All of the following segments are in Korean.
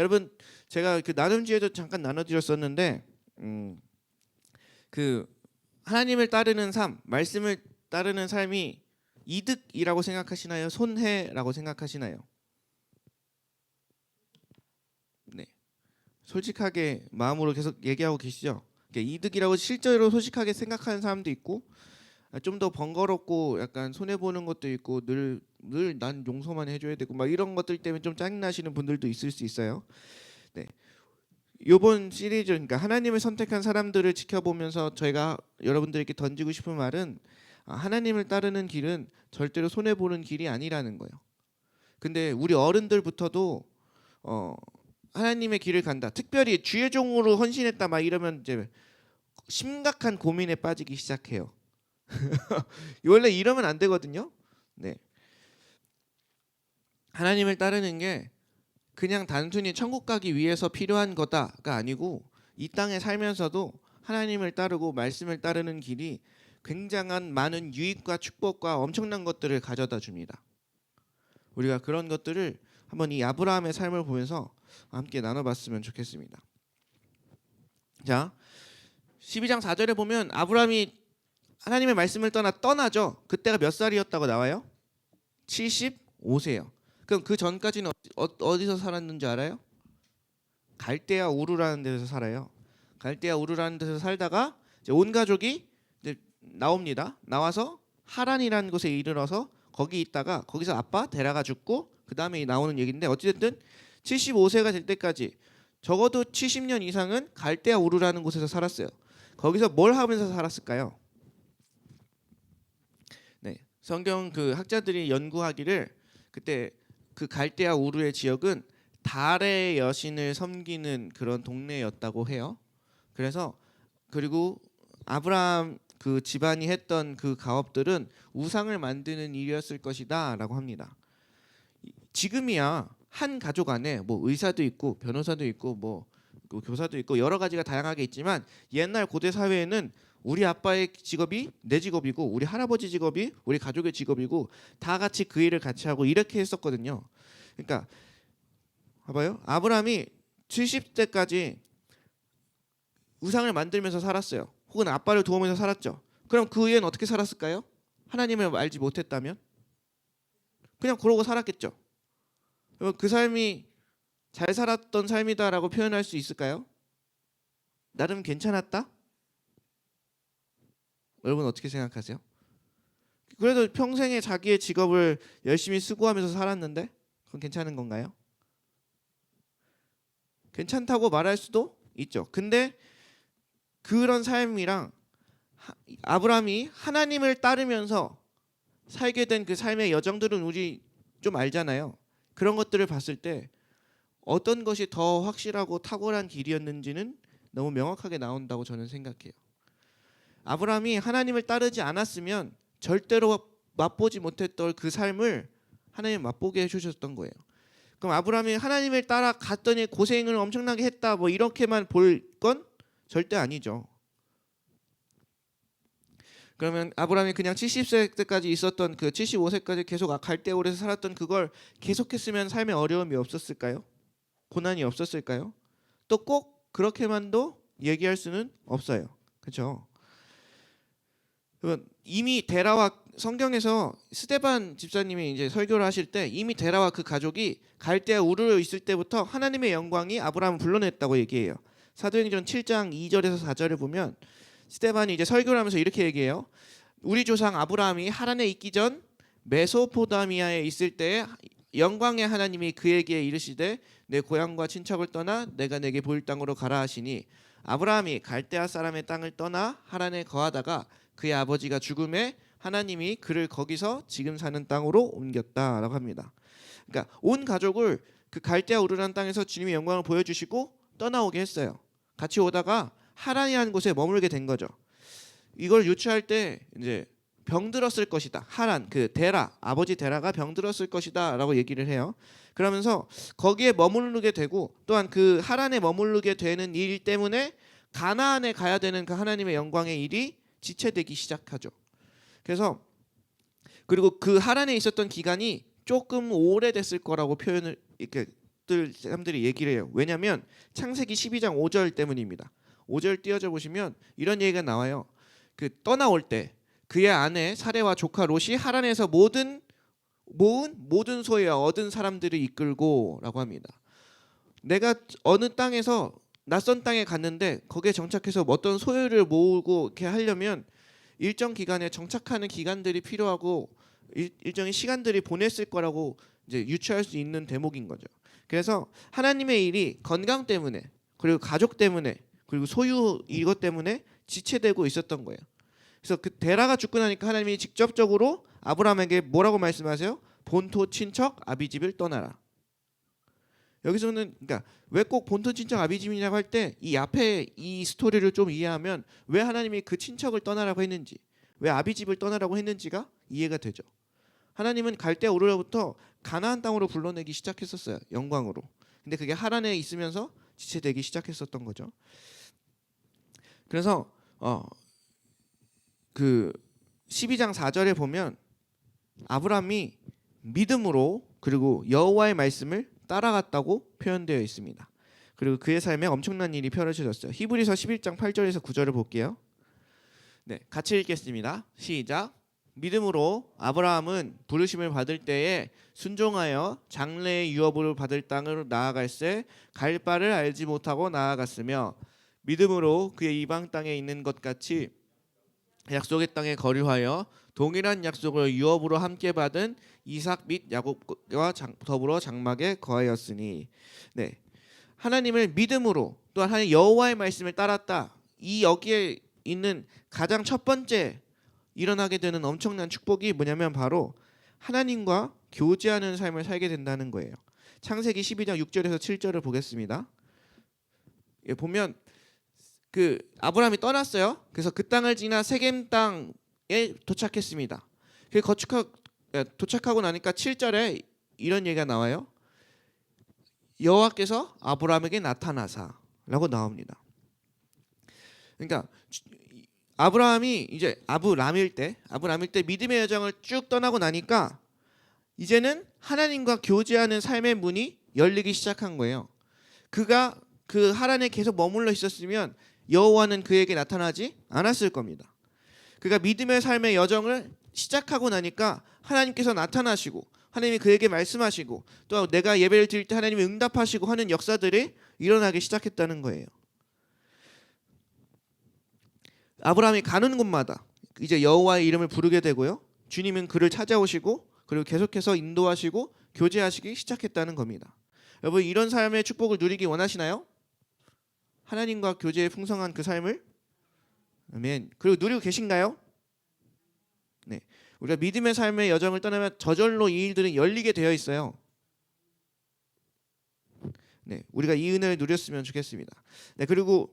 여러분 제가 그 나눔지에도 잠깐 나눠드렸었는데 그 하나님을 따르는 삶, 말씀을 따르는 삶이 이득이라고 생각하시나요? 손해라고 생각하시나요? 네, 솔직하게 마음으로 계속 얘기하고 계시죠. 이득이라고 실제로 솔직하게 생각하는 사람도 있고 좀 더 번거롭고 약간 손해 보는 것도 있고 늘 난 용서만 해줘야 되고 막 이런 것들 때문에 좀 짜증 나시는 분들도 있을 수 있어요. 네, 이번 시리즈 그러니까 하나님을 선택한 사람들을 지켜보면서 저희가 여러분들에게 던지고 싶은 말은 하나님을 따르는 길은 절대로 손해 보는 길이 아니라는 거예요. 근데 우리 어른들부터도 하나님의 길을 간다. 특별히 주의 종으로 헌신했다 막 이러면 이제 심각한 고민에 빠지기 시작해요. 원래 이러면 안 되거든요. 네. 하나님을 따르는 게 그냥 단순히 천국 가기 위해서 필요한 거다가 아니고 이 땅에 살면서도 하나님을 따르고 말씀을 따르는 길이 굉장한 많은 유익과 축복과 엄청난 것들을 가져다 줍니다. 우리가 그런 것들을 한번 이 아브라함의 삶을 보면서 함께 나눠봤으면 좋겠습니다. 자, 12장 4절에 보면 아브라함이 하나님의 말씀을 떠나죠. 그때가 몇 살이었다고 나와요? 75세요. 그럼 그 전까지는 어디서 살았는지 알아요? 갈대아 우르라는 데서 살아요. 갈대아 우르라는 데서 살다가 이제 온 가족이 이제 나옵니다. 나와서 하란이라는 곳에 이르러서 거기 있다가 거기서 아빠 데려가 죽고 그 다음에 나오는 얘기인데 어찌됐든 75세가 될 때까지 적어도 70년 이상은 갈대아 우르라는 곳에서 살았어요. 거기서 뭘 하면서 살았을까요? 네, 성경 그 학자들이 연구하기를 그때 그 갈대아 우르의 지역은 달의 여신을 섬기는 그런 동네였다고 해요. 그래서 그리고 아브라함 그 집안이 했던 그 가업들은 우상을 만드는 일이었을 것이다라고 합니다. 지금이야 한 가족 안에 뭐 의사도 있고 변호사도 있고 뭐 교사도 있고 여러 가지가 다양하게 있지만 옛날 고대 사회에는 우리 아빠의 직업이 내 직업이고 우리 할아버지 직업이 우리 가족의 직업이고 다 같이 그 일을 같이 하고 이렇게 했었거든요. 그러니까 봐봐요. 아브라함이 70대까지 우상을 만들면서 살았어요. 혹은 아빠를 도우면서 살았죠. 그럼 그 후에는 어떻게 살았을까요? 하나님을 알지 못했다면 그냥 그러고 살았겠죠. 그 삶이 잘 살았던 삶이다라고 표현할 수 있을까요? 나름 괜찮았다? 여러분 어떻게 생각하세요? 그래도 평생에 자기의 직업을 열심히 수고하면서 살았는데 그건 괜찮은 건가요? 괜찮다고 말할 수도 있죠. 근데 그런 삶이랑 아브라함이 하나님을 따르면서 살게 된 그 삶의 여정들은 우리 좀 알잖아요. 그런 것들을 봤을 때 어떤 것이 더 확실하고 탁월한 길이었는지는 너무 명확하게 나온다고 저는 생각해요. 아브라함이 하나님을 따르지 않았으면 절대로 맛보지 못했던 그 삶을 하나님 맛보게 해주셨던 거예요. 그럼 아브라함이 하나님을 따라갔더니 고생을 엄청나게 했다 뭐 이렇게만 볼 건 절대 아니죠. 그러면 아브라함이 그냥 70세 때까지 있었던 그 75세까지 계속 갈대아우르에서 살았던 그걸 계속했으면 삶에 어려움이 없었을까요? 고난이 없었을까요? 또 꼭 그렇게만도 얘기할 수는 없어요. 그렇죠? 이미 데라와 성경에서 스데반 집사님이 이제 설교를 하실 때 이미 데라와 그 가족이 갈대아 우르에 있을 때부터 하나님의 영광이 아브라함을 불러냈다고 얘기해요. 사도행전 7장 2절에서 4절을 보면 스데반이 이제 설교를 하면서 이렇게 얘기해요. 우리 조상 아브라함이 하란에 있기 전 메소포타미아에 있을 때 영광의 하나님이 그에게 이르시되 내 고향과 친척을 떠나 내가 내게 보일 땅으로 가라 하시니 아브라함이 갈대아 사람의 땅을 떠나 하란에 거하다가 그의 아버지가 죽음에 하나님이 그를 거기서 지금 사는 땅으로 옮겼다라고 합니다. 그러니까 온 가족을 그 갈대아 우르라는 땅에서 주님의 영광을 보여주시고 떠나오게 했어요. 같이 오다가 하란이라는 곳에 머물게 된 거죠. 이걸 유추할 때 이제 병들었을 것이다. 하란 그 데라 아버지 데라가 병들었을 것이다라고 얘기를 해요. 그러면서 거기에 머무르게 되고 또한 그 하란에 머무르게 되는 일 때문에 가나안에 가야 되는 그 하나님의 영광의 일이 지체되기 시작하죠. 그래서 그리고 그 하란에 있었던 기간이 조금 오래됐을 거라고 표현을 이렇게 축복들 사람들이 얘기를 해요. 왜냐하면 창세기 12장 5절 때문입니다. 5절 띄어져 보시면 이런 얘기가 나와요. 그 떠나올 때 그의 아내 사레와 조카 롯이 하란에서 모은 모든 소유와 얻은 사람들을 이끌고라고 합니다. 내가 어느 땅에서 낯선 땅에 갔는데 거기에 정착해서 어떤 소유를 모으고 이렇게 하려면 일정 기간에 정착하는 기간들이 필요하고 일정의 시간들이 보냈을 거라고 이제 유추할 수 있는 대목인 거죠. 그래서 하나님의 일이 건강 때문에 그리고 가족 때문에 그리고 소유 이것 때문에 지체되고 있었던 거예요. 그래서 그 데라가 죽고 나니까 하나님이 직접적으로 아브라함에게 뭐라고 말씀하세요? 본토 친척 아비집을 떠나라. 여기서는 그러니까 왜 꼭 본토 친척 아비집이라고 할 때 이 앞에 이 스토리를 좀 이해하면 왜 하나님이 그 친척을 떠나라고 했는지, 왜 아비집을 떠나라고 했는지가 이해가 되죠. 하나님은 갈대아 우르로부터 가나안 땅으로 불러내기 시작했었어요. 영광으로. 근데 그게 하란에 있으면서 지체되기 시작했었던 거죠. 그래서 그 12장 4절에 보면 아브라함이 믿음으로 그리고 여호와의 말씀을 따라갔다고 표현되어 있습니다. 그리고 그의 삶에 엄청난 일이 펼쳐졌어요. 히브리서 11장 8절에서 9절을 볼게요. 네, 같이 읽겠습니다. 시작. 믿음으로 아브라함은 부르심을 받을 때에 순종하여 장래의 유업을 받을 땅으로 나아갈새 갈 바를 알지 못하고 나아갔으며 믿음으로 그의 이방 땅에 있는 것 같이 약속의 땅에 거류하여 동일한 약속을 유업으로 함께 받은 이삭 및 야곱과 더불어 장막에 거하였으니. 네, 하나님을 믿음으로 또한 하나님 여호와의 말씀을 따랐다. 이 여기에 있는 가장 첫 번째 일어나게 되는 엄청난 축복이 뭐냐면 바로 하나님과 교제하는 삶을 살게 된다는 거예요. 창세기 12장 6절에서 7절을 보겠습니다. 예, 보면 그 아브라함이 떠났어요. 그래서 그 땅을 지나 세겜 땅에 도착했습니다. 도착하고 나니까 7절에 이런 얘기가 나와요. 여호와께서 아브라함에게 나타나사라고 나옵니다. 그러니까 아브라함이 이제 아브람일 때 믿음의 여정을 쭉 떠나고 나니까 이제는 하나님과 교제하는 삶의 문이 열리기 시작한 거예요. 그가 그 하란에 계속 머물러 있었으면 여호와는 그에게 나타나지 않았을 겁니다. 그가 믿음의 삶의 여정을 시작하고 나니까 하나님께서 나타나시고 하나님이 그에게 말씀하시고 또 내가 예배를 드릴 때 하나님이 응답하시고 하는 역사들이 일어나기 시작했다는 거예요. 아브라함이 가는 곳마다 이제 여호와의 이름을 부르게 되고요. 주님은 그를 찾아오시고 그리고 계속해서 인도하시고 교제하시기 시작했다는 겁니다. 여러분 이런 삶의 축복을 누리기 원하시나요? 하나님과 교제에 풍성한 그 삶을 아멘. 그리고 누리고 계신가요? 네. 우리가 믿음의 삶의 여정을 떠나면 저절로 이 일들은 열리게 되어 있어요. 네. 우리가 이 은혜를 누렸으면 좋겠습니다. 네. 그리고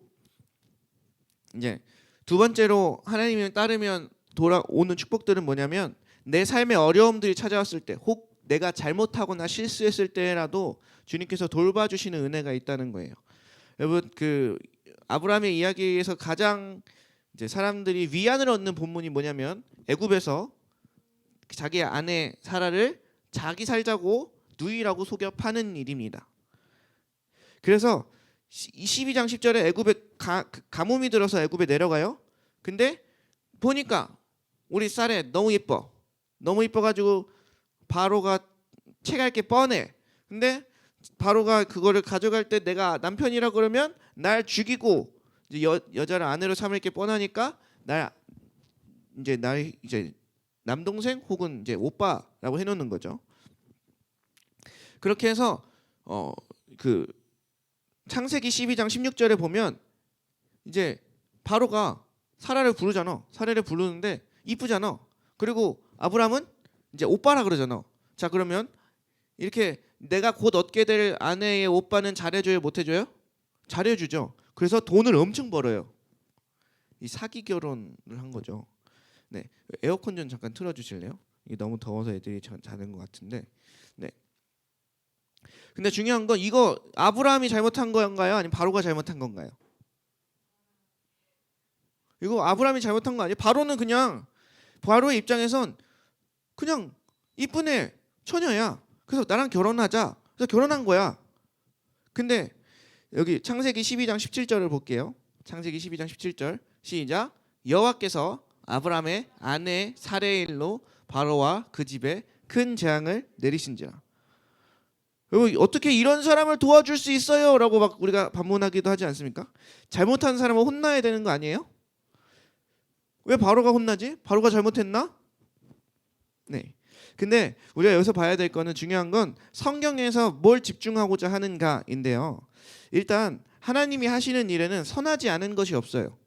이제 두 번째로 하나님을 따르면 돌아오는 축복들은 뭐냐면 내 삶의 어려움들이 찾아왔을 때 혹 내가 잘못하거나 실수했을 때라도 주님께서 돌봐주시는 은혜가 있다는 거예요. 여러분 그 아브라함의 이야기에서 가장 이제 사람들이 위안을 얻는 본문이 뭐냐면 애굽에서 자기 아내 사라를 자기 살자고 누이라고 속여 파는 일입니다. 그래서 12장 10절에 애굽에 가뭄이 들어서 애굽에 내려가요. 근데 보니까 우리 쌀에 너무 예뻐. 너무 예뻐가지고 바로가 채갈 게 뻔해. 근데 바로가 그거를 가져갈 때 내가 남편이라 그러면 날 죽이고 이제 여자를 아내로 삼을 게 뻔하니까 날 이제 남동생 혹은 이제 오빠라고 해놓는 거죠. 그렇게 해서 그 창세기 12장 16절에 보면 이제 바로가 사라를 부르잖아. 사라를 부르는데 이쁘잖아. 그리고 아브라함은 이제 오빠라 그러잖아. 자 그러면 이렇게 내가 곧 얻게 될 아내의 오빠는 잘해줘요, 못해줘요? 잘해주죠. 그래서 돈을 엄청 벌어요. 이 사기 결혼을 한 거죠. 네, 에어컨 좀 잠깐 틀어주실래요? 이게 너무 더워서 애들이 자는 것 같은데. 네. 근데 중요한 건 이거 아브라함이 잘못한 건가요? 아니면 바로가 잘못한 건가요? 이거 아브라함이 잘못한 거 아니에요? 바로는 그냥 바로의 입장에선 그냥 이쁜 애 처녀야. 그래서 나랑 결혼하자. 그래서 결혼한 거야. 근데 여기 창세기 12장 17절을 볼게요. 창세기 12장 17절 시작. 여호와께서 아브라함의 아내 사레의 일로 바로와 그 집에 큰 재앙을 내리신지라. 여러분 어떻게 이런 사람을 도와줄 수 있어요? 라고 막 우리가 반문하기도 하지 않습니까? 잘못한 사람은 혼나야 되는 거 아니에요? 왜 바로가 혼나지? 바로가 잘못했나? 네. 근데 우리가 여기서 봐야 될 거는 중요한 건 성경에서 뭘 집중하고자 하는가인데요. 일단 하나님이 하시는 일에는 선하지 않은 것이 없어요.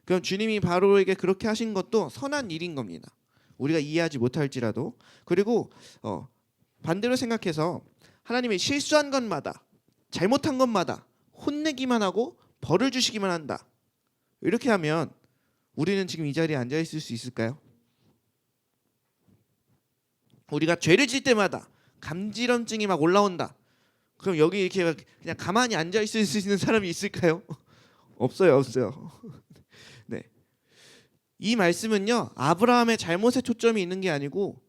그럼 주님이 바로에게 그렇게 하신 것도 선한 일인 겁니다. 우리가 이해하지 못할지라도. 그리고 반대로 생각해서 하나님이 실수한 것마다 잘못한 것마다 혼내기만 하고 벌을 주시기만 한다. 이렇게 하면 우리는 지금 이 자리에 앉아 있을 수 있을까요? 우리가 죄를 질 때마다 감지럼증이 막 올라온다. 그럼 여기 이렇게 그냥 가만히 앉아 있을 수 있는 사람이 있을까요? 없어요. 네. 이 말씀은요. 아브라함의 잘못에 초점이 있는 게 아니고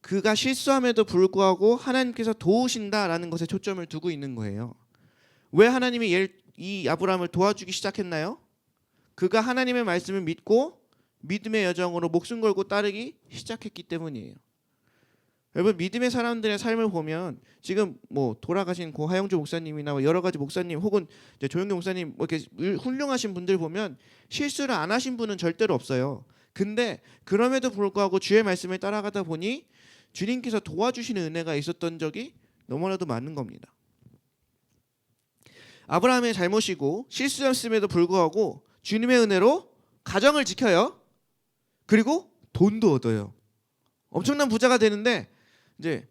그가 실수함에도 불구하고 하나님께서 도우신다라는 것에 초점을 두고 있는 거예요. 왜 하나님이 이 아브라함을 도와주기 시작했나요? 그가 하나님의 말씀을 믿고 믿음의 여정으로 목숨 걸고 따르기 시작했기 때문이에요. 여러분 믿음의 사람들의 삶을 보면 지금 뭐 돌아가신 고 하영주 목사님이나 여러 가지 목사님 혹은 이제 조영규 목사님 뭐 이렇게 훌륭하신 분들 보면 실수를 안 하신 분은 절대로 없어요. 근데 그럼에도 불구하고 주의 말씀을 따라가다 보니 주님께서 도와주시는 은혜가 있었던 적이 너무나도 많은 겁니다. 아브라함의 잘못이고 실수였음에도 불구하고 주님의 은혜로 가정을 지켜요. 그리고 돈도 얻어요. 엄청난 부자가 되는데 이제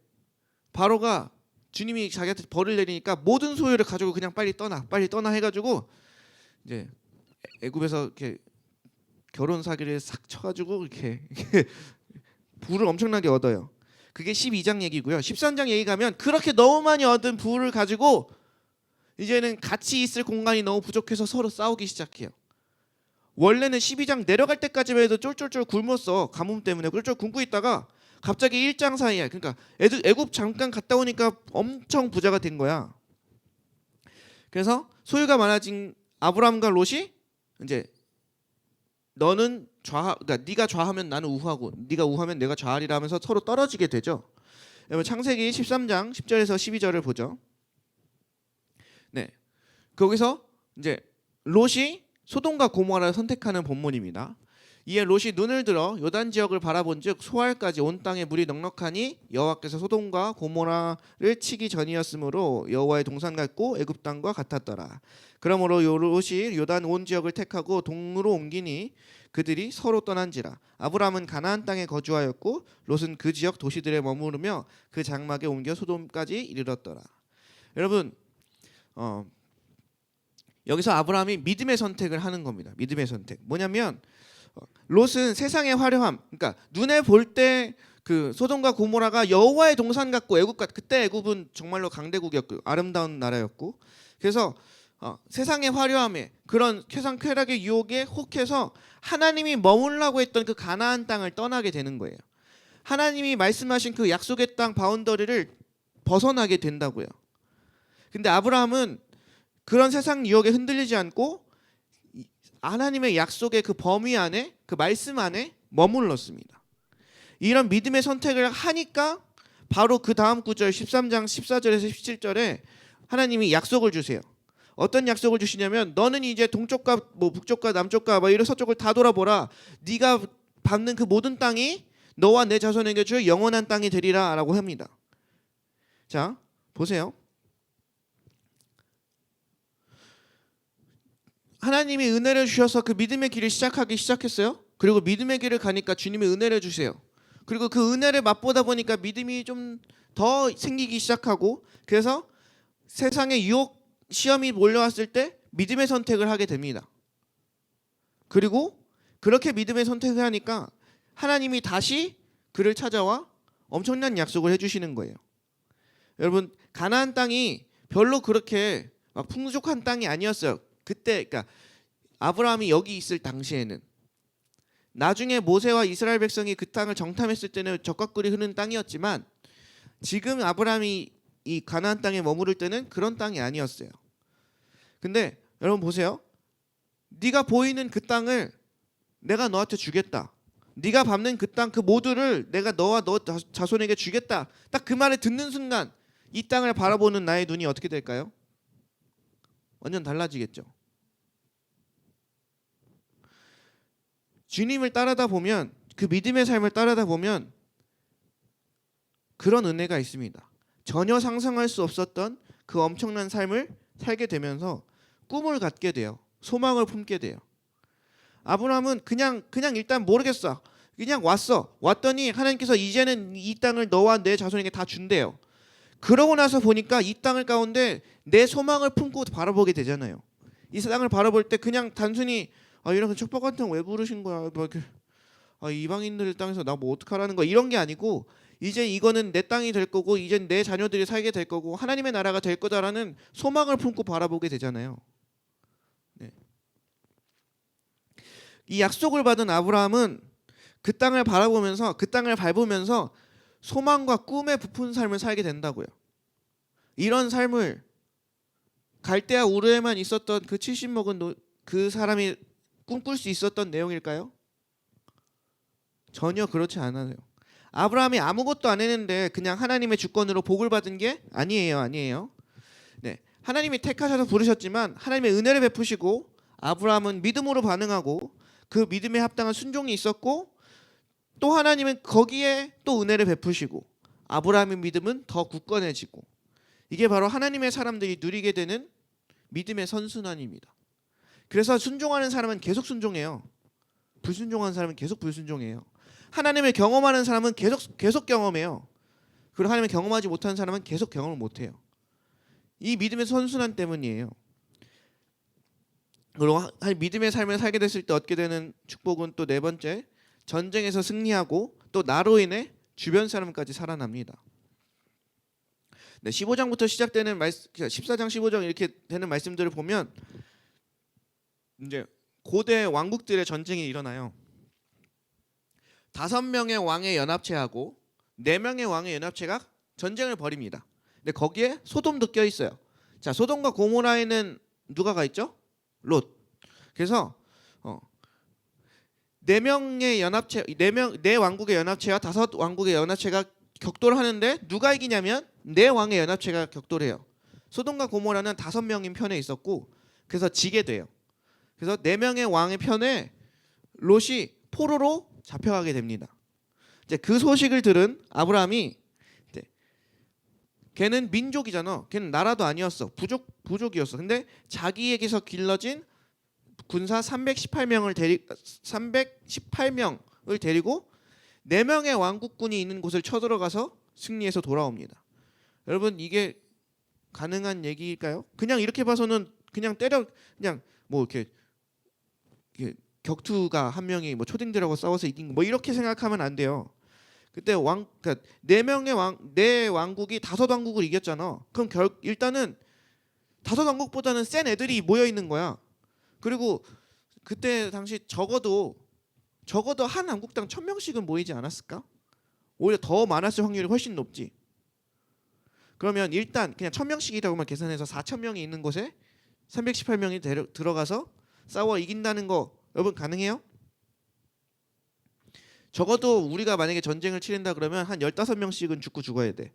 바로가 주님이 자기한테 벌을 내리니까 모든 소유를 가지고 그냥 빨리 떠나 해가지고 이제 애굽에서 이렇게 결혼 사기를 싹 쳐가지고 이렇게 부를 엄청나게 얻어요. 그게 12장 얘기고요. 13장 얘기 가면 그렇게 너무 많이 얻은 부를 가지고 이제는 같이 있을 공간이 너무 부족해서 서로 싸우기 시작해요. 원래는 12장 내려갈 때까지만 해도 쫄쫄쫄 굶었어. 가뭄 때문에 쫄쫄 굶고 있다가 갑자기 1장 사이에 그러니까 애굽 잠깐 갔다 오니까 엄청 부자가 된 거야. 그래서 소유가 많아진 아브라함과 롯이 이제 너는 그러니까 네가 좌하면 나는 우하고 네가 우하면 내가 좌하리라 하면서 서로 떨어지게 되죠. 여러분 창세기 13장 10절에서 12절을 보죠. 네. 거기서 이제 롯이 소돔과 고모라를 선택하는 본문입니다. 이에 롯이 눈을 들어 요단 지역을 바라본즉 소알까지 온 땅에 물이 넉넉하니 여호와께서 소돔과 고모라를 치기 전이었으므로 여호와의 동산 같고 애굽 땅과 같았더라. 그러므로 롯이 요단 온 지역을 택하고 동으로 옮기니 그들이 서로 떠난지라. 아브라함은 가나안 땅에 거주하였고 롯은 그 지역 도시들에 머무르며 그 장막에 옮겨 소돔까지 이르렀더라. 여러분 여기서 아브라함이 믿음의 선택을 하는 겁니다. 믿음의 선택. 뭐냐면 롯은 세상의 화려함, 그러니까 눈에 볼 때 그 소돔과 고모라가 여호와의 동산 같고 애굽 같. 그때 애굽은 정말로 강대국이었고 아름다운 나라였고, 그래서 세상의 화려함에 그런 세상 쾌락의 유혹에 혹해서 하나님이 머물라고 했던 그 가나안 땅을 떠나게 되는 거예요. 하나님이 말씀하신 그 약속의 땅 바운더리를 벗어나게 된다고요. 근데 아브라함은 그런 세상 유혹에 흔들리지 않고 하나님의 약속의 그 범위 안에, 그 말씀 안에 머물렀습니다. 이런 믿음의 선택을 하니까 바로 그 다음 구절 13장 14절에서 17절에 하나님이 약속을 주세요. 어떤 약속을 주시냐면 너는 이제 동쪽과 뭐 북쪽과 남쪽과 뭐 이런 서쪽을 다 돌아보라. 네가 밟는 그 모든 땅이 너와 내 자손에게 줄 영원한 땅이 되리라라고 합니다. 자, 보세요. 하나님이 은혜를 주셔서 그 믿음의 길을 시작하기 시작했어요. 그리고 믿음의 길을 가니까 주님이 은혜를 주세요. 그리고 그 은혜를 맛보다 보니까 믿음이 좀 더 생기기 시작하고, 그래서 세상의 유혹 시험이 몰려왔을 때 믿음의 선택을 하게 됩니다. 그리고 그렇게 믿음의 선택을 하니까 하나님이 다시 그를 찾아와 엄청난 약속을 해주시는 거예요. 여러분 가나안 땅이 별로 그렇게 막 풍족한 땅이 아니었어요. 그때 그러니까 아브라함이 여기 있을 당시에는. 나중에 모세와 이스라엘 백성이 그 땅을 정탐했을 때는 적과 꿀이 흐르는 땅이었지만 지금 아브라함이 이 가나안 땅에 머무를 때는 그런 땅이 아니었어요. 근데 여러분 보세요. 네가 보이는 그 땅을 내가 너한테 주겠다. 네가 밟는 그 땅 그 모두를 내가 너와 너 자손에게 주겠다. 딱 그 말을 듣는 순간 이 땅을 바라보는 나의 눈이 어떻게 될까요? 완전 달라지겠죠. 주님을 따르다 보면 그 믿음의 삶을 따르다 보면 그런 은혜가 있습니다. 전혀 상상할 수 없었던 그 엄청난 삶을 살게 되면서 꿈을 갖게 돼요. 소망을 품게 돼요. 아브라함은 그냥 일단 모르겠어. 그냥 왔더니 하나님께서 이제는 이 땅을 너와 내 자손에게 다 준대요. 그러고 나서 보니까 이 땅을 가운데 내 소망을 품고 바라보게 되잖아요. 이 땅을 바라볼 때 그냥 단순히 이런 척박한 땅 왜 부르신 거야? 이방인들 땅에서 나 뭐 어떡하라는 거야? 이런 게 아니고 이제 이거는 내 땅이 될 거고 이제 내 자녀들이 살게 될 거고 하나님의 나라가 될 거다라는 소망을 품고 바라보게 되잖아요. 네. 이 약속을 받은 아브라함은 그 땅을 바라보면서 그 땅을 밟으면서 소망과 꿈에 부푼 삶을 살게 된다고요. 이런 삶을 갈대아 우르에만 있었던 그 70 먹은 그 사람이 꿈꿀 수 있었던 내용일까요? 전혀 그렇지 않아요. 아브라함이 아무것도 안 했는데 그냥 하나님의 주권으로 복을 받은 게 아니에요. 네, 하나님이 택하셔서 부르셨지만 하나님의 은혜를 베푸시고 아브라함은 믿음으로 반응하고 그 믿음에 합당한 순종이 있었고 또 하나님은 거기에 또 은혜를 베푸시고 아브라함의 믿음은 더 굳건해지고 이게 바로 하나님의 사람들이 누리게 되는 믿음의 선순환입니다. 그래서 순종하는 사람은 계속 순종해요. 불순종하는 사람은 계속 불순종해요. 하나님을 경험하는 사람은 계속 경험해요. 그리고 하나님을 경험하지 못하는 사람은 계속 경험을 못해요. 이 믿음의 선순환 때문이에요. 그리고 믿음의 삶을 살게 됐을 때 얻게 되는 축복은 또 네 번째, 전쟁에서 승리하고 또 나로 인해 주변 사람까지 살아납니다. 네, 15장부터 시작되는 14장 15장 이렇게 되는 말씀들을 보면 이제 고대 왕국들의 전쟁이 일어나요. 5명의 왕의 연합체하고 4명의 왕의 연합체가 전쟁을 벌입니다. 근데 거기에 소돔도 껴 있어요. 자, 소돔과 고모라에는 누가 가 있죠? 롯. 그래서 4명의 연합체, 4왕국의 연합체와 5왕국의 연합체가 격돌을 하는데 누가 이기냐면 4왕의 연합체가 격돌해요. 소돔과 고모라는 5명인 편에 있었고 그래서 지게 돼요. 그래서 4명의 왕의 편에 롯이 포로로 잡혀가게 됩니다. 이제 그 소식을 들은 아브라함이 걔는 민족이잖아. 걔는 나라도 아니었어. 부족이었어. 근데 자기에게서 길러진 군사 318명을 데리고 4명의 왕국군이 있는 곳을 쳐들어가서 승리해서 돌아옵니다. 여러분 이게 가능한 얘기일까요? 그냥 이렇게 봐서는 그냥 뭐 이렇게 격투가 한 명이 뭐 초딩들하고 싸워서 이긴 뭐 이렇게 생각하면 안 돼요. 그때 그러니까 4 왕국이 5왕국을 이겼잖아. 그럼 일단은 5왕국보다는 센 애들이 모여 있는 거야. 그리고 그때 당시 적어도 한 왕국당 1000명씩은 모이지 않았을까? 오히려 더 많았을 확률이 훨씬 높지. 그러면 일단 그냥 1000명씩이라고만 계산해서 4000명이 있는 곳에 318명이 들어가서 싸워 이긴다는 거 여러분 가능해요? 적어도 우리가 만약에 전쟁을 치른다 그러면 한 15명씩은 죽어야 돼.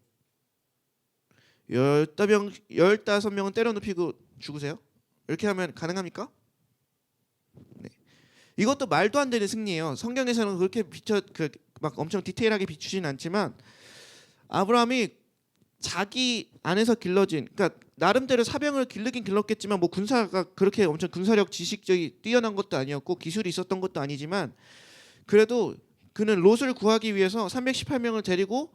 15명은 때려 눕히고 죽으세요? 이렇게 하면 가능합니까? 네. 이것도 말도 안 되는 승리예요. 성경에서는 그렇게 막 엄청 디테일하게 비추진 않지만 아브라함이 자기 안에서 길러진 그러니까 나름대로 사병을 길르긴 길렀겠지만 뭐 군사가 그렇게 엄청 군사력 지식적이 뛰어난 것도 아니었고 기술이 있었던 것도 아니지만 그래도 그는 롯을 구하기 위해서 318명을 데리고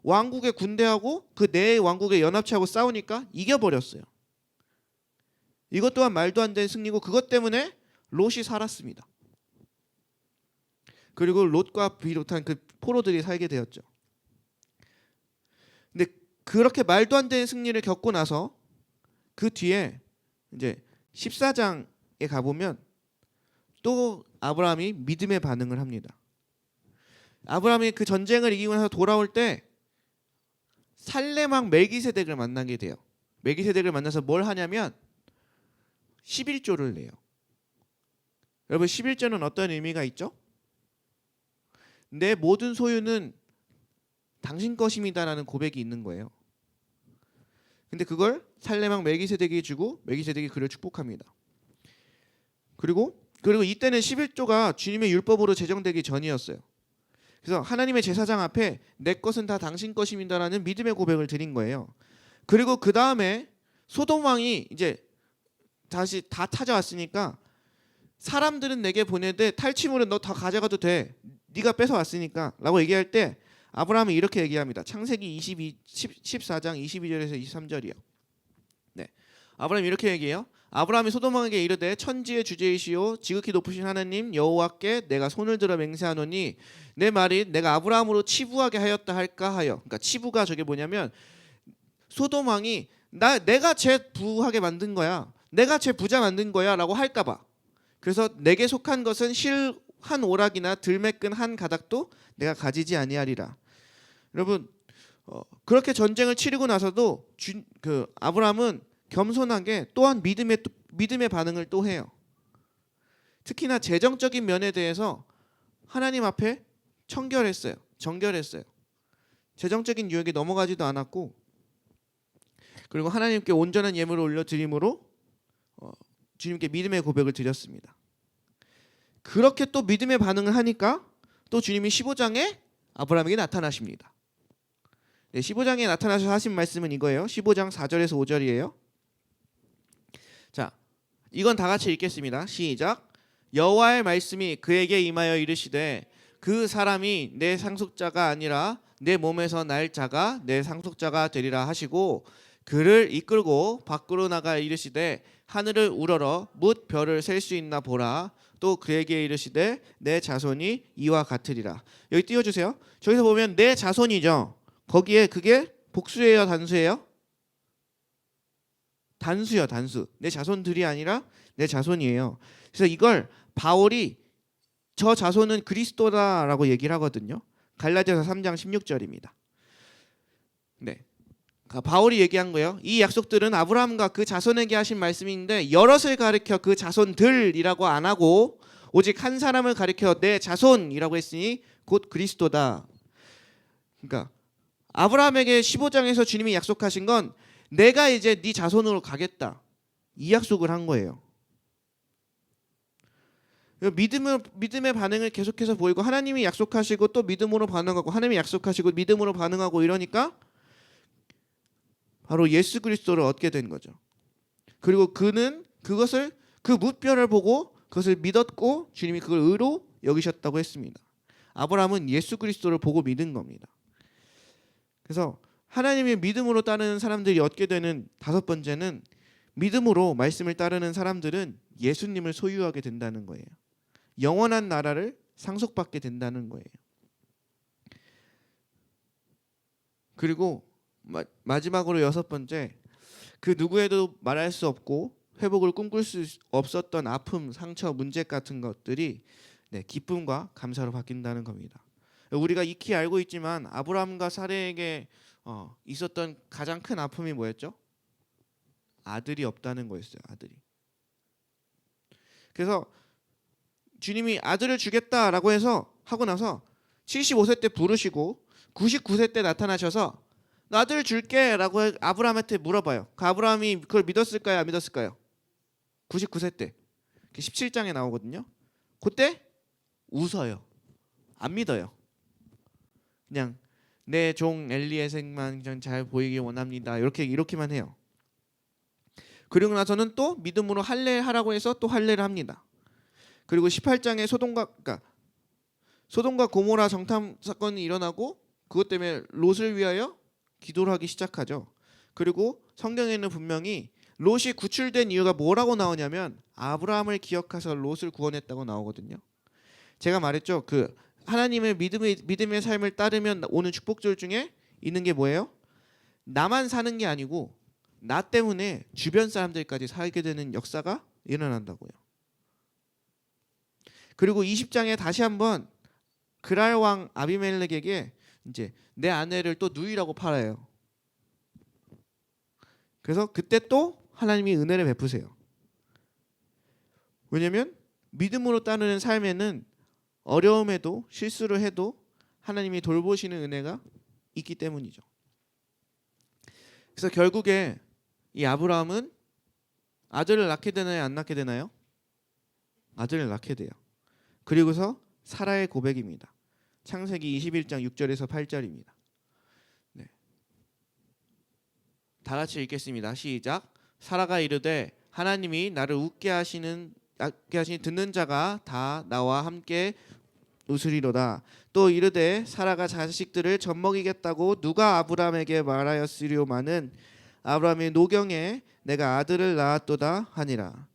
왕국의 군대하고 그 네 왕국의 연합체하고 싸우니까 이겨버렸어요. 이것 또한 말도 안 되는 승리고 그것 때문에 롯이 살았습니다. 그리고 롯과 비롯한 그 포로들이 살게 되었죠. 근데 그렇게 말도 안 되는 승리를 겪고 나서 그 뒤에 이제 14장에 가보면 또 아브라함이 믿음의 반응을 합니다. 아브라함이 그 전쟁을 이기고 나서 돌아올 때 살레막 멜기세덱을 만나게 돼요. 멜기세덱을 만나서 뭘 하냐면 11조를 내요. 여러분 11조는 어떤 의미가 있죠? 내 모든 소유는 당신 것입니다라는 고백이 있는 거예요. 근데 그걸 살레막 멜기세덱이 주고 멜기세덱이 그를 축복합니다. 그리고 이때는 11조가 주님의 율법으로 제정되기 전이었어요. 그래서 하나님의 제사장 앞에 내 것은 다 당신 것입니다라는 믿음의 고백을 드린 거예요. 그리고 그 다음에 소돔 왕이 이제 다시 다 찾아왔으니까 사람들은 내게 보내되 탈취물은 너 다 가져가도 돼. 네가 뺏어왔으니까 라고 얘기할 때 아브라함이 이렇게 얘기합니다. 창세기 14장 22절에서 23절이요. 네, 아브라함이 이렇게 얘기해요. 아브라함이 소돔 왕에게 이르되 천지의 주제이시오 지극히 높으신 하나님 여호와께 내가 손을 들어 맹세하노니 내 말이 내가 아브라함으로 치부하게 하였다 할까 하여. 그러니까 치부가 저게 뭐냐면 소돔 왕이 내가 쟤 부하게 만든 거야. 내가 쟤 부자 만든 거야라고 할까 봐. 그래서 내게 속한 것은 실 한 오락이나 들매끈 한 가닥도 내가 가지지 아니하리라. 여러분 그렇게 전쟁을 치르고 나서도 아브라함은 겸손하게 또한 믿음의 반응을 또 해요. 특히나 재정적인 면에 대해서 하나님 앞에 정결했어요. 재정적인 유혹에 넘어가지도 않았고, 그리고 하나님께 온전한 예물을 올려드림으로 주님께 믿음의 고백을 드렸습니다. 그렇게 또 믿음의 반응을 하니까 또 주님이 15장에 아브라함에게 나타나십니다. 네, 15장에 나타나셔서 하신 말씀은 이거예요. 15장 4절에서 5절이에요. 자, 이건 다 같이 읽겠습니다. 시작. 여호와의 말씀이 그에게 임하여 이르시되 그 사람이 내 상속자가 아니라 내 몸에서 날 자가 내 상속자가 되리라 하시고 그를 이끌고 밖으로 나가 이르시되 하늘을 우러러 뭇 별을 셀 수 있나 보라. 또 그에게 이르시되 내 자손이 이와 같으리라. 여기 띄워주세요. 저기서 보면 내 자손이죠. 거기에 그게 복수예요, 단수예요? 단수요, 단수. 내 자손들이 아니라 내 자손이에요. 그래서 이걸 바울이 저 자손은 그리스도다라고 얘기를 하거든요. 갈라디아서 3장 16절입니다. 네. 바울이 얘기한 거예요. 이 약속들은 아브라함과 그 자손에게 하신 말씀인데 여럿을 가리켜 그 자손들이라고 안 하고 오직 한 사람을 가리켜 내 자손이라고 했으니 곧 그리스도다. 그러니까 아브라함에게 15장에서 주님이 약속하신 건 내가 이제 네 자손으로 가겠다. 이 약속을 한 거예요. 믿음의 반응을 계속해서 보이고 하나님이 약속하시고 또 믿음으로 반응하고 하나님이 약속하시고 믿음으로 반응하고 이러니까 바로 예수 그리스도를 얻게 된 거죠. 그리고 그는 그것을 그 뭇별을 보고 그것을 믿었고 주님이 그걸 의로 여기셨다고 했습니다. 아브라함은 예수 그리스도를 보고 믿은 겁니다. 그래서 하나님의 믿음으로 따르는 사람들이 얻게 되는 다섯 번째는 믿음으로 말씀을 따르는 사람들은 예수님을 소유하게 된다는 거예요. 영원한 나라를 상속받게 된다는 거예요. 그리고 마지막으로 여섯 번째, 그 누구에도 말할 수 없고 회복을 꿈꿀 수 없었던 아픔, 상처, 문제 같은 것들이 기쁨과 감사로 바뀐다는 겁니다. 우리가 익히 알고 있지만 아브라함과 사레에게 있었던 가장 큰 아픔이 뭐였죠? 아들이 없다는 거였어요. 아들이. 그래서 주님이 아들을 주겠다라고 해서 하고 나서 75세 때 부르시고 99세 때 나타나셔서 나 아들 줄게 라고 아브라함한테 물어봐요. 그 아브라함이 그걸 믿었을까요? 안 믿었을까요? 99세 때 17장에 나오거든요. 그때 웃어요. 안 믿어요. 그냥 내 종 엘리에셀만 잘 보이길 원합니다. 이렇게만 해요. 그리고 나서는 또 믿음으로 할례하라고 해서 또 할례를 합니다. 그리고 18장에 소돔과 고모라 정탐 사건이 일어나고 그것 때문에 롯을 위하여 기도를 하기 시작하죠. 그리고 성경에는 분명히 롯이 구출된 이유가 뭐라고 나오냐면 아브라함을 기억해서 롯을 구원했다고 나오거든요. 제가 말했죠. 그 하나님의 믿음의 삶을 따르면 오는 축복들 중에 있는 게 뭐예요? 나만 사는 게 아니고 나 때문에 주변 사람들까지 살게 되는 역사가 일어난다고요. 그리고 20장에 다시 한번 그랄 왕 아비멜렉에게 이제 내 아내를 또 누이라고 팔아요. 그래서 그때 또 하나님이 은혜를 베푸세요. 왜냐하면 믿음으로 따르는 삶에는 어려움에도 실수를 해도 하나님이 돌보시는 은혜가 있기 때문이죠. 그래서 결국에 이 아브라함은 아들을 낳게 되나요? 안 낳게 되나요? 아들을 낳게 돼요. 그리고서 사라의 고백입니다. 창세기 21장 6절에서 8절입니다. 네. 다 같이 읽겠습니다. 시작. 사라가 이르되 하나님이 나를 웃게 하시니 듣는 자가 다 나와 함께 웃으리로다. 또 이르되 사라가 자식들을 젖먹이겠다고 누가 아브라함에게 말하였으리오마는 아브라함이 노경에 내가 아들을 낳았도다 하니라.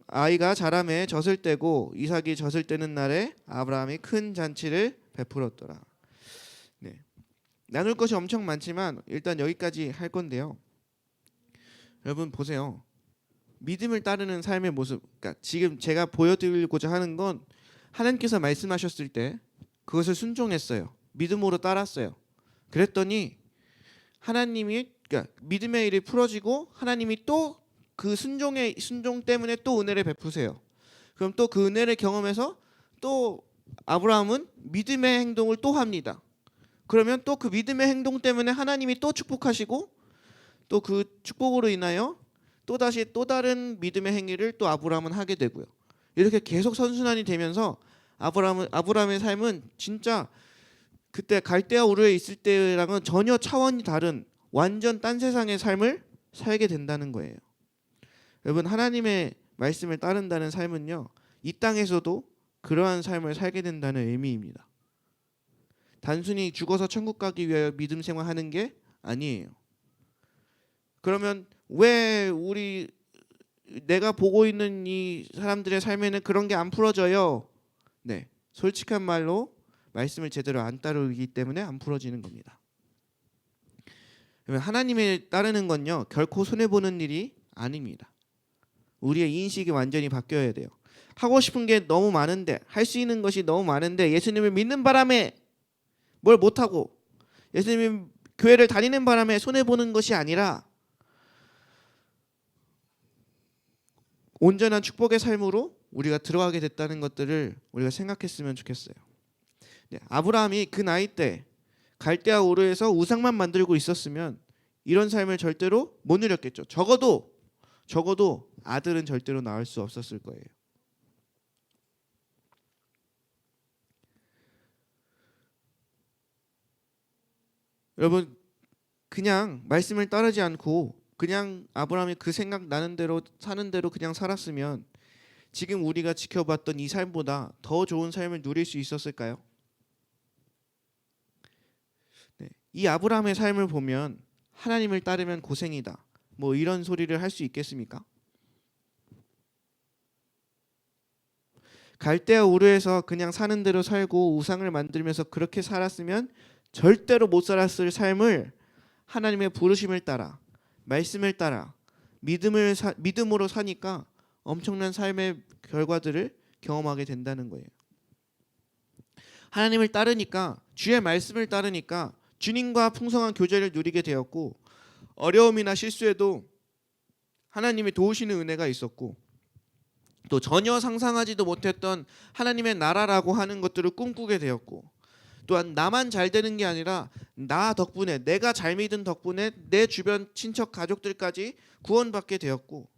아이가 자라매 젖을 떼고 이삭이 젖을 떼는 날에 아브라함이 큰 잔치를 베풀었더라. 네. 나눌 것이 엄청 많지만 일단 여기까지 할 건데요. 여러분 보세요. 믿음을 따르는 삶의 모습, 그러니까 지금 제가 보여드리고자 하는 건 하나님께서 말씀하셨을 때 그것을 순종했어요. 믿음으로 따랐어요. 그랬더니 하나님이, 그러니까 믿음의 일이 풀어지고 하나님이 또 그 순종 때문에 또 은혜를 베푸세요. 그럼 또 그 은혜를 경험해서 또 아브라함은 믿음의 행동을 또 합니다. 그러면 또 그 믿음의 행동 때문에 하나님이 또 축복하시고 또 그 축복으로 인하여 또 다시 또 다른 믿음의 행위를 또 아브라함은 하게 되고요. 이렇게 계속 선순환이 되면서 아브라함의 삶은 진짜 그때 갈대아 우르에 있을 때랑은 전혀 차원이 다른 완전 딴 세상의 삶을 살게 된다는 거예요. 여러분 하나님의 말씀을 따른다는 삶은요, 이 땅에서도 그러한 삶을 살게 된다는 의미입니다. 단순히 죽어서 천국 가기 위하여 믿음 생활하는 게 아니에요. 그러면 왜 내가 보고 있는 이 사람들의 삶에는 그런 게 안 풀어져요? 네, 솔직한 말로 말씀을 제대로 안 따르기 때문에 안 풀어지는 겁니다. 하나님을 따르는 건요 결코 손해보는 일이 아닙니다. 우리의 인식이 완전히 바뀌어야 돼요. 하고 싶은 게 너무 많은데, 할 수 있는 것이 너무 많은데 예수님을 믿는 바람에 뭘 못하고 예수님 교회를 다니는 바람에 손해보는 것이 아니라 온전한 축복의 삶으로 우리가 들어가게 됐다는 것들을 우리가 생각했으면 좋겠어요. 네, 아브라함이 그 나이 때 갈대아 우르에서 우상만 만들고 있었으면 이런 삶을 절대로 못 누렸겠죠. 적어도 아들은 절대로 낳을 수 없었을 거예요. 여러분 그냥 말씀을 따르지 않고 그냥 아브라함이 그 생각 나는 대로 사는 대로 그냥 살았으면 지금 우리가 지켜봤던 이 삶보다 더 좋은 삶을 누릴 수 있었을까요? 네, 이 아브라함의 삶을 보면 하나님을 따르면 고생이다, 뭐 이런 소리를 할 수 있겠습니까? 갈대아 우르에서 그냥 사는 대로 살고 우상을 만들면서 그렇게 살았으면 절대로 못 살았을 삶을 하나님의 부르심을 따라 말씀을 따라 믿음으로 사니까 엄청난 삶의 결과들을 경험하게 된다는 거예요. 하나님을 따르니까, 주의 말씀을 따르니까 주님과 풍성한 교제를 누리게 되었고 어려움이나 실수에도 하나님이 도우시는 은혜가 있었고 또 전혀 상상하지도 못했던 하나님의 나라라고 하는 것들을 꿈꾸게 되었고 또한 나만 잘 되는 게 아니라 나 덕분에, 내가 잘 믿은 덕분에 내 주변 친척 가족들까지 구원받게 되었고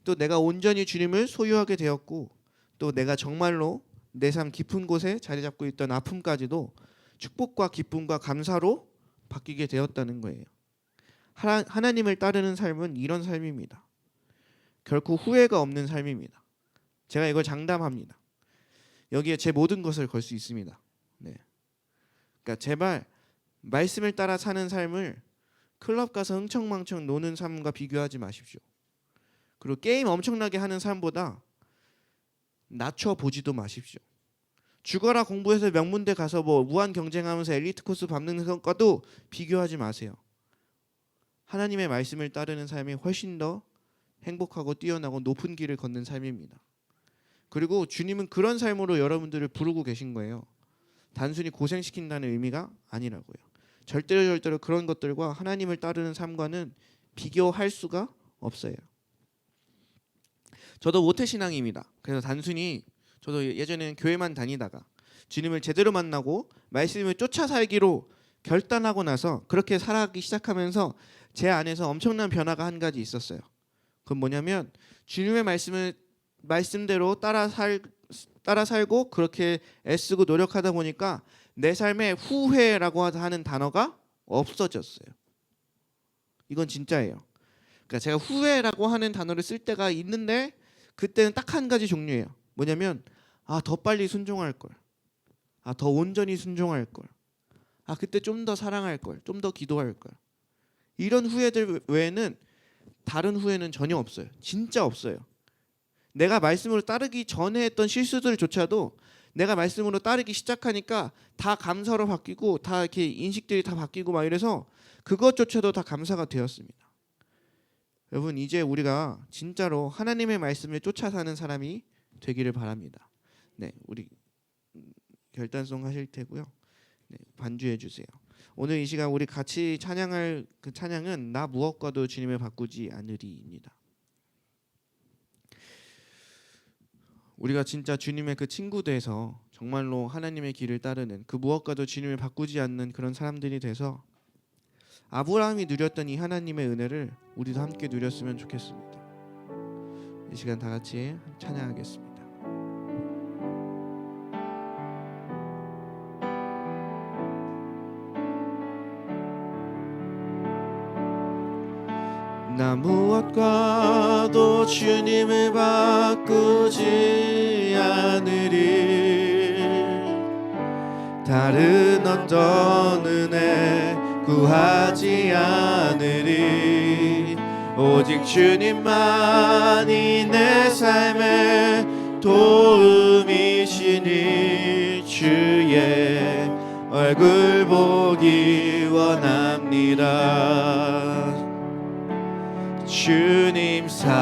또 내가 온전히 주님을 소유하게 되었고 또 내가 정말로 내 삶 깊은 곳에 자리 잡고 있던 아픔까지도 축복과 기쁨과 감사로 바뀌게 되었다는 거예요. 하나님을 따르는 삶은 이런 삶입니다. 결코 후회가 없는 삶입니다. 제가 이걸 장담합니다. 여기에 제 모든 것을 걸 수 있습니다. 네. 그러니까 제발 말씀을 따라 사는 삶을 클럽 가서 흥청망청 노는 삶과 비교하지 마십시오. 그리고 게임 엄청나게 하는 삶보다 낮춰 보지도 마십시오. 죽어라 공부해서 명문대 가서 뭐 무한 경쟁하면서 엘리트 코스 밟는 것과도 비교하지 마세요. 하나님의 말씀을 따르는 삶이 훨씬 더 행복하고 뛰어나고 높은 길을 걷는 삶입니다. 그리고 주님은 그런 삶으로 여러분들을 부르고 계신 거예요. 단순히 고생시킨다는 의미가 아니라고요. 절대로 그런 것들과 하나님을 따르는 삶과는 비교할 수가 없어요. 저도 모태신앙입니다. 그래서 단순히 저도 예전에는 교회만 다니다가 주님을 제대로 만나고 말씀을 쫓아 살기로 결단하고 나서 그렇게 살아가기 시작하면서 제 안에서 엄청난 변화가 한 가지 있었어요. 그건 뭐냐면 주님의 말씀대로 따라 살고 그렇게 애쓰고 노력하다 보니까 내 삶에 후회라고 하는 단어가 없어졌어요. 이건 진짜예요. 그러니까 제가 후회라고 하는 단어를 쓸 때가 있는데 그때는 딱 한 가지 종류예요. 뭐냐면 더 빨리 순종할 걸. 더 온전히 순종할 걸. 그때 좀 더 사랑할 걸. 좀 더 기도할 걸. 이런 후회들 외에는 다른 후회는 전혀 없어요. 진짜 없어요. 내가 말씀으로 따르기 전에 했던 실수들조차도 내가 말씀으로 따르기 시작하니까 다 감사로 바뀌고 다 이렇게 인식들이 다 바뀌고 막 이래서 그것조차도 다 감사가 되었습니다. 여러분, 이제 우리가 진짜로 하나님의 말씀을 쫓아 사는 사람이 되기를 바랍니다. 네, 우리 결단송 하실 테고요. 네, 반주해 주세요. 오늘 이 시간 우리 같이 찬양할 그 찬양은 나 무엇과도 주님을 바꾸지 않으리입니다. 우리가 진짜 주님의 그 친구 돼서 정말로 하나님의 길을 따르는 그 무엇과도 주님을 바꾸지 않는 그런 사람들이 돼서 아브라함이 누렸던 이 하나님의 은혜를 우리도 함께 누렸으면 좋겠습니다. 이 시간 다 같이 찬양하겠습니다. 나 무엇과도 주님을 바꾸지 않으리. 다른 어떤 은혜 구하지 않으리. 오직 주님만이 내 삶의 도움이시니 주의 얼굴 보기 원합니다. 주님 사랑해요.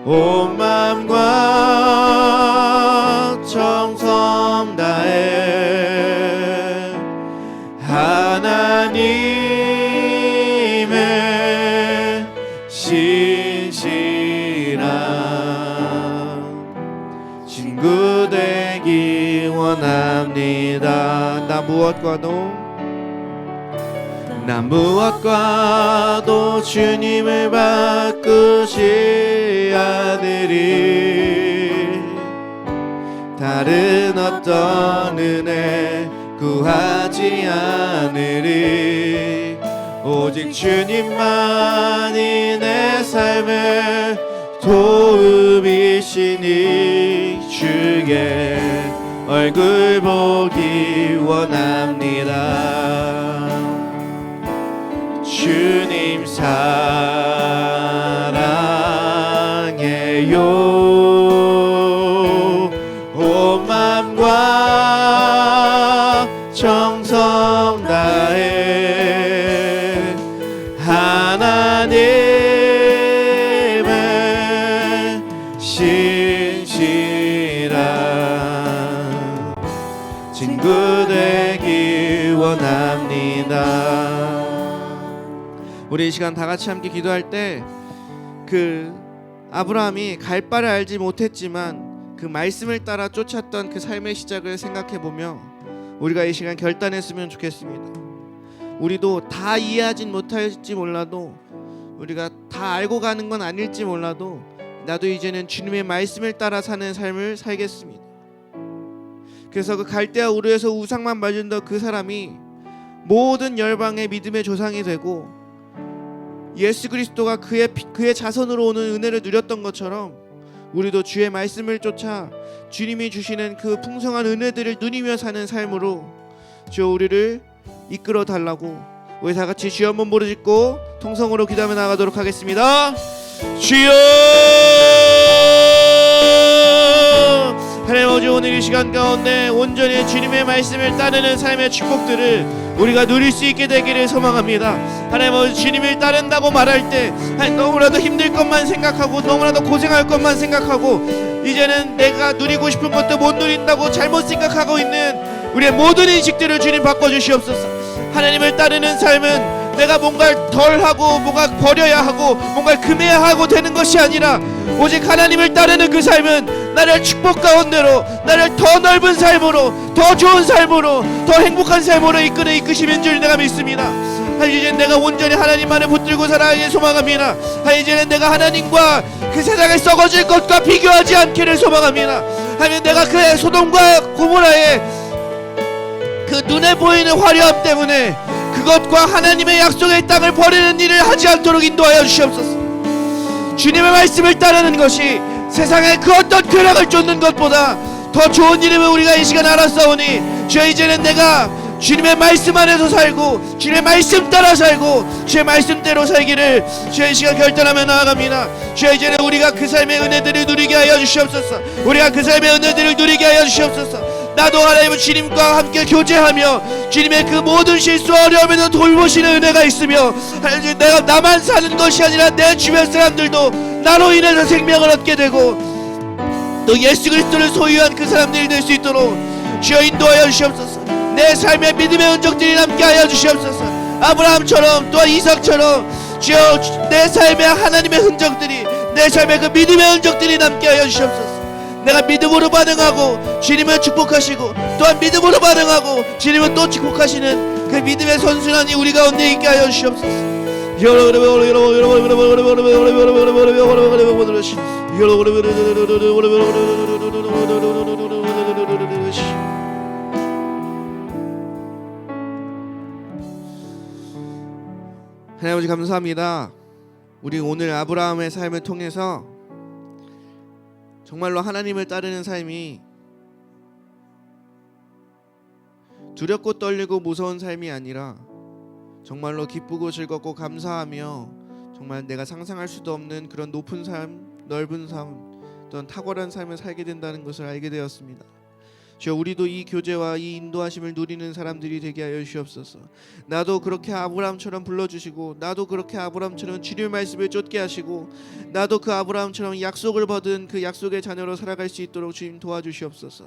온 마음과 정성 다해 하나님의 신실한 친구 되기 원합니다. 나 무엇과도 주님을 바꾸지 않으리. 다른 어떤 은혜 구하지 않으리. 오직 주님만이 내 삶의 도움이시니 주의 얼굴 보기 원합니다. 주님 사랑해요. 온 마음과 정성 다해 하나님의 신실한 친구 되기 원합니다. 우리 이 시간 다 같이 함께 기도할 때 그 아브라함이 갈 바를 알지 못했지만 그 말씀을 따라 쫓았던 그 삶의 시작을 생각해 보며 우리가 이 시간 결단했으면 좋겠습니다. 우리도 다 이해하진 못할지 몰라도 우리가 다 알고 가는 건 아닐지 몰라도 나도 이제는 주님의 말씀을 따라 사는 삶을 살겠습니다. 그래서 그 갈대아 우르에서 우상만 만졌던 그 사람이 모든 열방의 믿음의 조상이 되고 예수 그리스도가 그의 자손으로 오는 은혜를 누렸던 것처럼 우리도 주의 말씀을 쫓아 주님이 주시는 그 풍성한 은혜들을 누리며 사는 삶으로 주여 우리를 이끌어 달라고 우리 다 같이 주여 한번 부르짖고 통성으로 기도하며 나가도록 하겠습니다. 주여! 하나님 아버지, 오늘 이 시간 가운데 온전히 주님의 말씀을 따르는 삶의 축복들을 우리가 누릴 수 있게 되기를 소망합니다. 하나님 아버지, 주님을 따른다고 말할 때 너무나도 힘들 것만 생각하고 너무나도 고생할 것만 생각하고 이제는 내가 누리고 싶은 것도 못 누린다고 잘못 생각하고 있는 우리의 모든 인식들을 주님 바꿔주시옵소서. 하나님을 따르는 삶은 내가 뭔가를 덜하고 뭔가 버려야 하고 뭔가를 금해야 하고 되는 것이 아니라 오직 하나님을 따르는 그 삶은 나를 축복 가운데로, 나를 더 넓은 삶으로, 더 좋은 삶으로, 더 행복한 삶으로 이끄시는 줄 내가 믿습니다. 이제는 내가 온전히 하나님만을 붙들고 살아가길 소망합니다. 이제는 내가 하나님과 그 세상에 썩어질 것과 비교하지 않기를 소망합니다. 하면 내가 그 소돔과 고모라의 그 눈에 보이는 화려함 때문에 그것과 하나님의 약속의 땅을 버리는 일을 하지 않도록 인도하여 주시옵소서. 주님의 말씀을 따르는 것이 세상의 그 어떤 쾌락을 쫓는 것보다 더 좋은 일임을 우리가 이 시간 알았사오니 주여, 이제는 내가 주님의 말씀 안에서 살고 주님의 말씀 따라 살고 주의 말씀대로 살기를 주여 이 시간 결단하며 나아갑니다. 주여, 이제는 우리가 그 삶의 은혜들을 누리게 하여 주시옵소서. 우리가 그 삶의 은혜들을 누리게 하여 주시옵소서. 나도 하나님은 주님과 함께 교제하며 주님의 그 모든 실수와 어려움에도 돌보시는 은혜가 있으며 내가 나만 사는 것이 아니라 내 주변 사람들도 나로 인해서 생명을 얻게 되고 또 예수 그리스도를 소유한 그 사람들이 될 수 있도록 주여 인도하여 주시옵소서. 내 삶에 믿음의 흔적들이 남게 하여 주시옵소서. 아브라함처럼 또한 이삭처럼 주여 내 삶에 하나님의 흔적들이, 내 삶에 그 믿음의 흔적들이 남게 하여 주시옵소서. 내가 믿음으로 반응하고 주님은 축복하시고 또한 믿음으로 반응하고 주님은 또 축복하시는 그 믿음의 선순환이 우리 가운데 있게 하여 주시옵소서. 하나님 아버지 감사합니다. 우리 오늘 아브라함의 삶을 통해서 정말로 하나님을 따르는 삶이 두렵고 떨리고 무서운 삶이 아니라 정말로 기쁘고 즐겁고 감사하며 정말 내가 상상할 수도 없는 그런 높은 삶, 넓은 삶, 또한 탁월한 삶을 살게 된다는 것을 알게 되었습니다. 주여, 우리도 이 교제와 이 인도하심을 누리는 사람들이 되게 하여 주시옵소서. 나도 그렇게 아브라함처럼 불러주시고 나도 그렇게 아브라함처럼 주님의 말씀을 쫓게 하시고 나도 그 아브라함처럼 약속을 받은 그 약속의 자녀로 살아갈 수 있도록 주님 도와주시옵소서.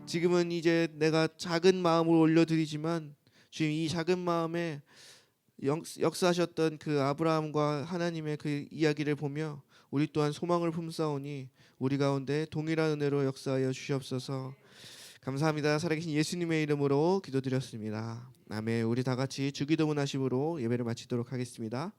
지금은 이제 내가 작은 마음을 올려드리지만 주님, 이 작은 마음에 역사하셨던 그 아브라함과 하나님의 그 이야기를 보며 우리 또한 소망을 품사오니 우리 가운데 동일한 은혜로 역사하여 주시옵소서. 감사합니다. 살아계신 예수님의 이름으로 기도드렸습니다. 아멘. 우리 다 같이 주기도문 하심으로 예배를 마치도록 하겠습니다.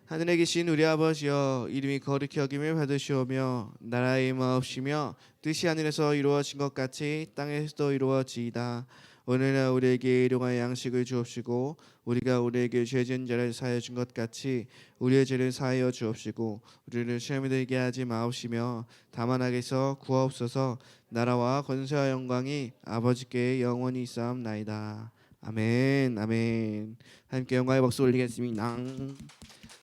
하늘에 계신 우리 아버지여, 이름이 거룩히 여김을 받으시오며 나라의 임하옵시며 뜻이 하늘에서 이루어진 것 같이 땅에서도 이루어지이다. 오늘날 우리에게 일용할 양식을 주옵시고 우리가 우리에게 죄진 자를 사하여 준 것 같이 우리의 죄를 사하여 주옵시고 우리를 시험에 들게 하지 마옵시며 다만 악에서 구하옵소서. 나라와 권세와 영광이 아버지께 영원히 있사옵나이다. 아멘. 아멘. 함께 영광의 박수 올리겠습니다.